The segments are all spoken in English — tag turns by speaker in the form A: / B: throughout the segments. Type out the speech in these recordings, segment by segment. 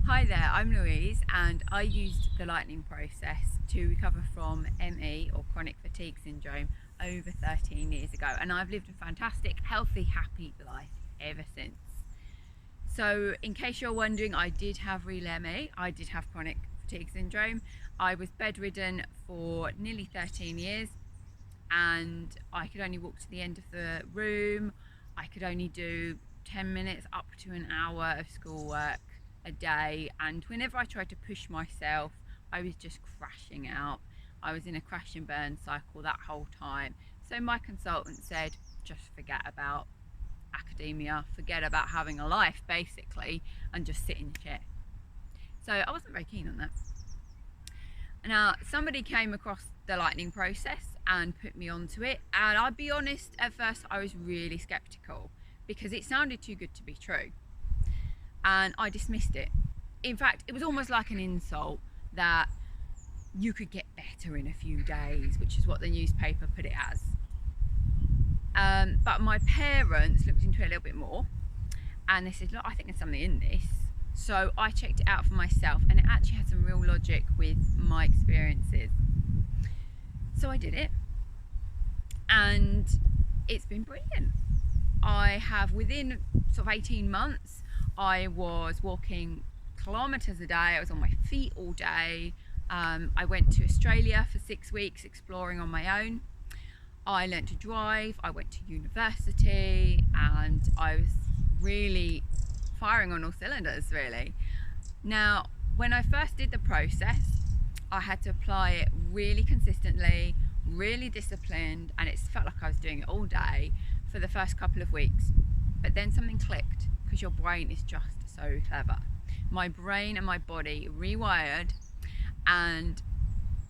A: Hi there, I'm Louise and I used the lightning process to recover from ME or chronic fatigue syndrome over 13 years ago, and I've lived a fantastic, healthy, happy life ever since. So in case you're wondering, I did have real ME, I did have chronic fatigue syndrome. I was bedridden for nearly 13 years and I could only walk to the end of the room. I could only do 10 minutes up to an hour of schoolwork a day, and whenever I tried to push myself, I was just crashing out. I was in a crash and burn cycle that whole time. So my consultant said, just forget about academia, forget about having a life basically, and just sit in the chair. So I wasn't very keen on that. Now, somebody came across the lightning process and put me onto it, and I'll be honest, at first I was really skeptical because it sounded too good to be true, and I dismissed it. In fact, it was almost like an insult that you could get better in a few days, which is what the newspaper put it as. But my parents looked into it a little bit more and they said, look, I think there's something in this. So I checked it out for myself, and it actually had some real logic with my experiences. So I did it, and it's been brilliant. I have, within sort of 18 months, I was walking kilometres a day. I was on my feet all day. I went to Australia for 6 weeks exploring on my own. I learnt to drive. I went to university, and I was really firing on all cylinders, really. Now, when I first did the process, I had to apply it really consistently, really disciplined, and it felt like I was doing it all day for the first couple of weeks. But then something clicked, because your brain is just so clever. My brain and my body rewired, and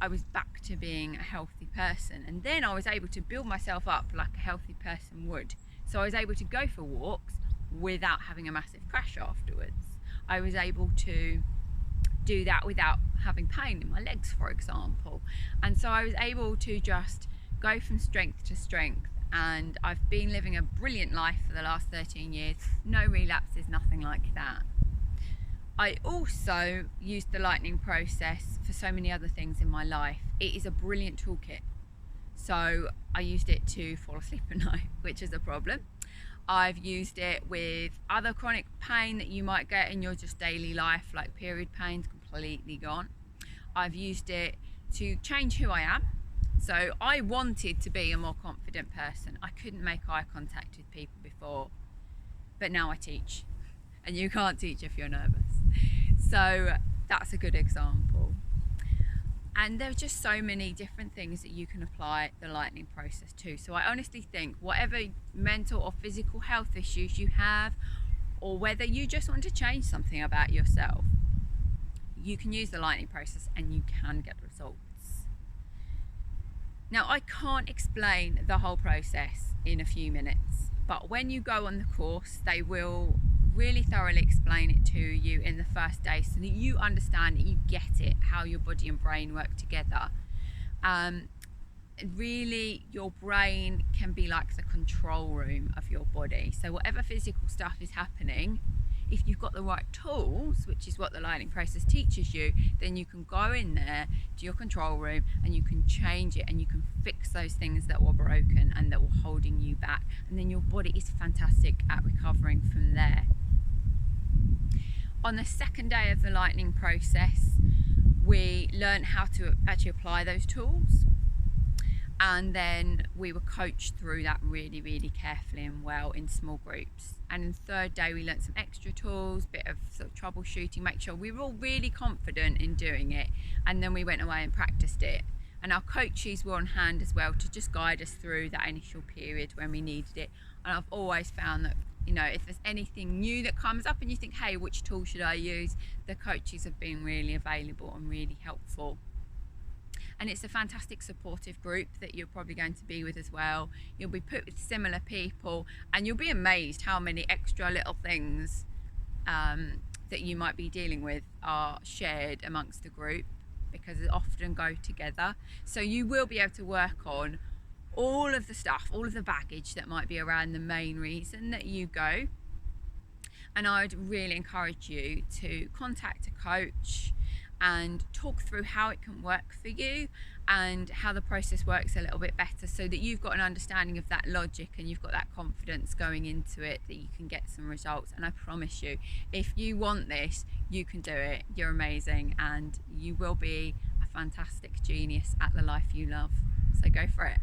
A: I was back to being a healthy person. And then I was able to build myself up like a healthy person would. So I was able to go for walks without having a massive crash afterwards. I was able to do that without having pain in my legs, for example. And so I was able to just go from strength to strength, and I've been living a brilliant life for the last 13 years. No relapses, nothing like that. I also used the lightning process for so many other things in my life. It is a brilliant toolkit. So I used it to fall asleep at night, which is a problem. I've used it with other chronic pain that you might get in your just daily life, like period pain's completely gone. I've used it to change who I am. So I wanted to be a more confident person. I couldn't make eye contact with people before, but now I teach, and you can't teach if you're nervous. So that's a good example. And there are just so many different things that you can apply the lightning process to. So I honestly think whatever mental or physical health issues you have, or whether you just want to change something about yourself, you can use the lightning process and you can get results. Now, I can't explain the whole process in a few minutes, but when you go on the course, they will really thoroughly explain it to you in the first day so that you understand, that you get it, how your body and brain work together. Really, your brain can be like the control room of your body. So whatever physical stuff is happening, if you've got the right tools, which is what the lightning process teaches you, then you can go in there to your control room and you can change it, and you can fix those things that were broken and that were holding you back. And then your body is fantastic at recovering from there. On the second day of the lightning process, we learned how to actually apply those tools, and then we were coached through that really, really carefully and well in small groups. And in the third day, we learned some extra tools, bit of sort of troubleshooting, make sure we were all really confident in doing it, and then we went away and practiced it. And our coaches were on hand as well to just guide us through that initial period when we needed it. And I've always found that, you know, if there's anything new that comes up and you think, hey, which tool should I use? The coaches have been really available and really helpful. And it's a fantastic supportive group that you're probably going to be with as well. You'll be put with similar people, and you'll be amazed how many extra little things that you might be dealing with are shared amongst the group, because they often go together. So you will be able to work on all of the stuff, all of the baggage that might be around the main reason that you go. And I would really encourage you to contact a coach and talk through how it can work for you and how the process works a little bit better, so that you've got an understanding of that logic and you've got that confidence going into it that you can get some results. And I promise you, if you want this, you can do it. You're amazing and you will be a fantastic genius at the life you love. So go for it.